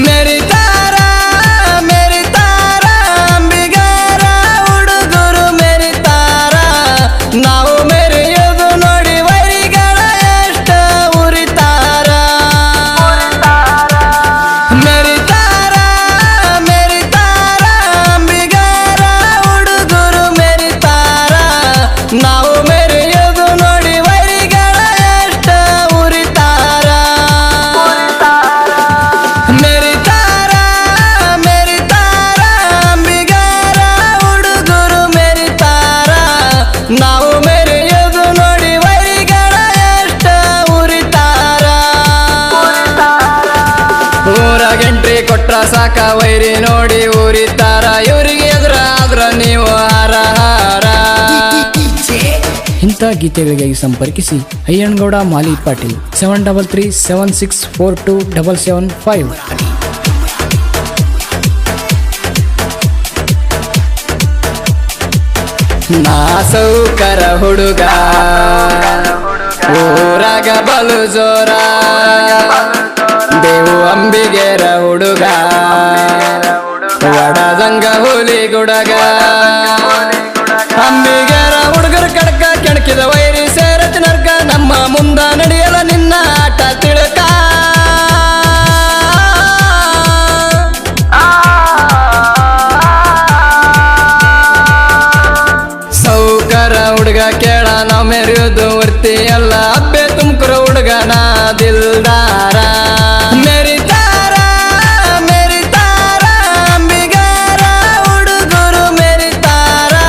मेरी तारा अंबिगारा ಹುಡುಗರು मेरी तारा ನಾವು ಮೆರೆಯೋದು ನೋಡಿ ವೈರಿಗಳ ಎಷ್ಟ ಉರಿತಾರ मेरी तारा अंबिगाರ ಹುಡುಗರು मेरी तारा ನಾವು ಮೆರೆಯೋದು ನೋಡಿ ವೈರಿಗಳ ಎಷ್ಟ ಉರಿತಾರ मेरी तारा अंबिगाರ ಹುಡುಗರು मेरी तारा ನಾವು ಮೆರೆಯೋದು ನೋಡಿ ವೈರಿಗಳ ಎಷ್ಟ ಉರಿತಾರ ಊರಾಗೆಂಟ್ರಿ ಕೊಟ್ರ ಸಾಕ ವೈರಿ ನೋಡಿ ಉರಿತಾರ ಇವರಿಗೆ ಎದುರಾದ್ರ ನೀವು ಹಾರ ಹಾರ. ಇಂಥ ಗೀತೆಗಳಿಗಾಗಿ ಸಂಪರ್ಕಿಸಿ ಅಯ್ಯನಗೌಡ ಮಾಲಿ ಪಾಟೀಲ್ 7337642775. ನಾ ಸೌಕರ ಹುಡುಗ ಊರಾಗ ಬಲು ಜೋರ ದೇವು ಅಂಬಿಗೆರ ಹುಡುಗ ಒಡದಂಗ ಹುಲಿ ಗುಡಗ ಅಂಬಿಗೆರ ಹುಡುಗರ ಕಡಕ ಕೆಣಕಿದ ವೈರಿ ಸೇರತಿ ನರ್ಕ ನಮ್ಮ ಮುಂದ ನಡೆಯಲ ನಿನ್ನ ಆಟ ತಿಳಕ ಸೌಕರ ಹುಡುಗ ಕೇಳ ನಾವು ಮೆರೆಯೋದು ವರ್ತಿ ಎಲ್ಲ ಅಬ್ಬೆ ತುಮಕೂರು ಹುಡುಗ ನಾ ದಿಲ್ದಾರ मेरी तारा अंबिगाರ ಹುಡುಗರು मेरी तारा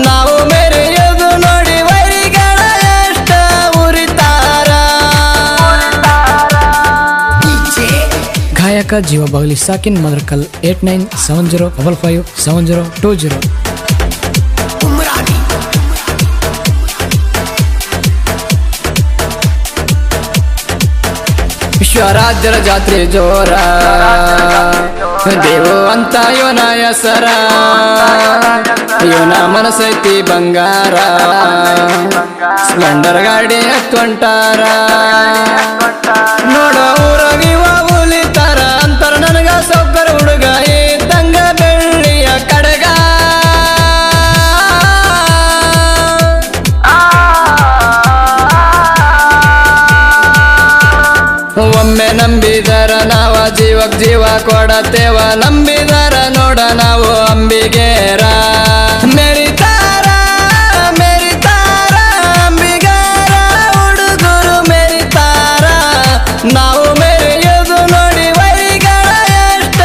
ನಾವು ಮೆರೆಯೋದು ನೋಡಿ ವೈರಿಗಳ ಎಷ್ಟ ಉರಿತಾರ. ಗಾಯಕ ಜೀವ ಬಾಗಲಿ ಸಾಕಿನ್ ಮದರ್ಕಲ್ 8970557020. ವಿಶ್ವರಾಜ್ಯರ ಜಾತ್ರೆ ಜೋರ ದೇವು ಅಂತ ಇವನ ಹೆಸರ ಇವನ ಮನಸೈತಿ ಬಂಗಾರ ಸ್ಪ್ಲೆಂಡರ್ ಗಾಡಿ ಹತ್ತೊಂಟಾರ ನೋಡೋ ಊರಾಗ ಇವ ಉಲಿತಾರ ಅಂತಾರ ನನಗ ಸೌಕರ ಹುಡುಗ ಇದ್ದಂಗ ಬೆಳ್ಳಿಯ ಕಡೆಗ ಒಮ್ಮೆ ನಂಬಿದರ ನಾವ ಜೀವಕ್ ಜೀವ ಕೊಡತೇವ ನಂಬಿದರ ನೋಡ ನಾವು ಅಂಬಿಗೇರ मेरी तारा अंबिಗಾರ ಹುಡುಗರು मेरी तारा ನಾವು ಮೆರೆಯೋದು ನೋಡಿ ವೈರಿಗಳ ಎಷ್ಟ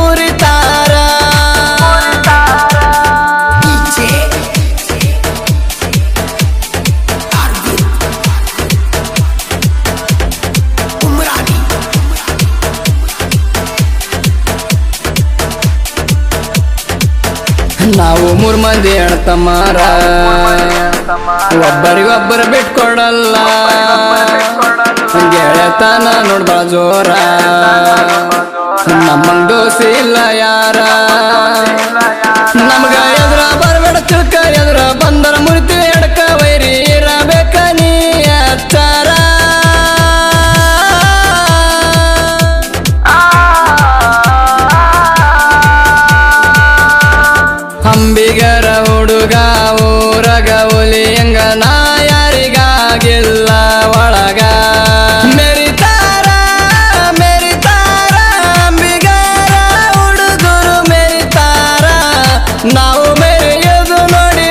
ಉರಿತಾರ ನಾವು 3 ಮಂದಿ ಹೆಣ್ತಮ್ಮಾರ ಒಬ್ಬರಿಗೊಬ್ಬರು ಬಿಟ್ಕೊಡಲ್ಲ ಗೆಳೆತನ ನೋಡ್ಬ ಜೋರ ನಮ್ಮಂಗ್ ದೋಸಿ ಇಲ್ಲ ಯಾರ ನಮ್ಗ ಎದುರ ಬರ್ಬೇಡ ತಿಳ್ಕ ಎದುರ ಬಂದರ ಮುರಿತೀವಿ ಎಡಕ ವೈರಿ ಇರಬೇಕ ನೀ ಅಚ್ಚಾರ ಅಂಬಿಗರ ಹುಡುಗ ಊರಗ ಹುಲಿ ಹೆಂಗ ನಾ ಯಾರಿಗಾಗಿಲ್ಲ ಒಳಗ मेरी तारा ಅಂಬಿಗಾರ ಹುಡುಗರು मेरी तारा ನಾವು ಮೆರೆಯೋದು ನೋಡಿ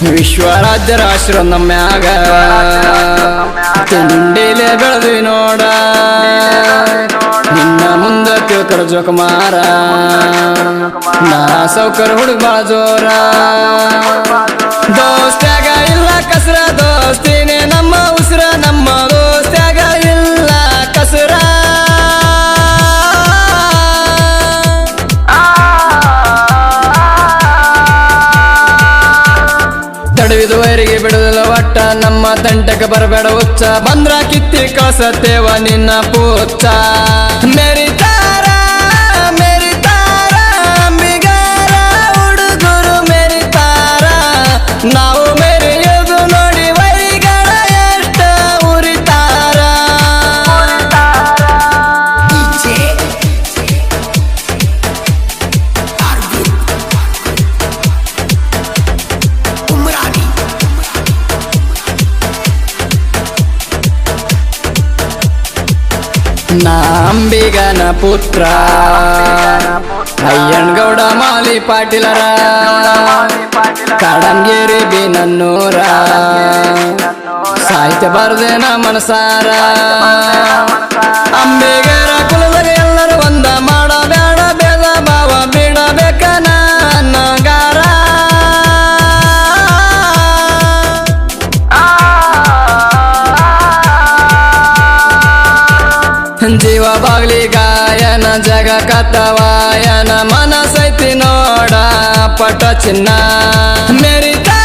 ವಿಶ್ವರಾಜ್ಯರ ಆಶ್ರ ನಮ್ಮ್ಯಾಗ ತಿಂಡಿಲೆ ಬೆಳೆದ್ವಿ ನೋಡ ನಿನ್ನ ಮುಂದ ತಿಳ್ಕರ ಜೋಕುಮಾರ ನಾ ಸೌಕರ್ ಹುಡುಗ ಬಾಳ ಜೋರ ದೋಸ್ತ್ಯಾಗ ಇಲ್ಲ ಕಸರ ದೋಸ್ತಿನೇ ನಮ್ಮ ಉಸಿರ ನಮ್ಮ ದೋಸ್ತ್ಯಾಗ ಇಲ್ಲ ಕಸರ ತಡವಿದು ವೈರಿಗೆ ಬಿಡುದಿಲ್ಲ ಒಟ್ಟ ನಮ್ಮ ತಂಟಕ್ಕೆ ಬರಬೇಡ ಹುಚ್ಚ ಬಂದ್ರ ಕಿತ್ತಿ ಕಸತೇವ ನಿನ್ನ ಪೂಚ್ಚ ಮೆರಿತಾರ ಮೆರಿತಾರ ಅಂಬಿಗಾರ ಹುಡುಗರು ಮೆರಿತಾರ ನಾವು ಮೆರೆಯೋದು ನೋಡಿ ವೈರಿಗಳ ಎಷ್ಟ ಉರಿತಾರ ಅಂಬಿಗನ ಪುತ್ರ ಅಯ್ಯಣ್ಗೌಡ ಮಾಲಿ ಪಾಟೀಲರ ಕಾಡಂಗೇರಿ ಬೀನನ್ನೂರ ಸಾಹಿತ್ಯ ಬರ್ದೇನ ಮನಸಾರ ಅಂಬಿಗರ ಕುಲದಾಗ ಎಲ್ಲರೂ ಒಂದ ಮಾಡಬೇಡ ಭೇದ ಭಾವ ಬಿಡಬೇಕ ನಗಾರ ಜೀವ ಬಾಗ್ಲಿ ಗಾಯನ ಜಗ ಕಥವಾಯನ ಮನಸೈತಿ ನೋಡ ಪಟ ಚಿನ್ನ ಮೆರಿತಾ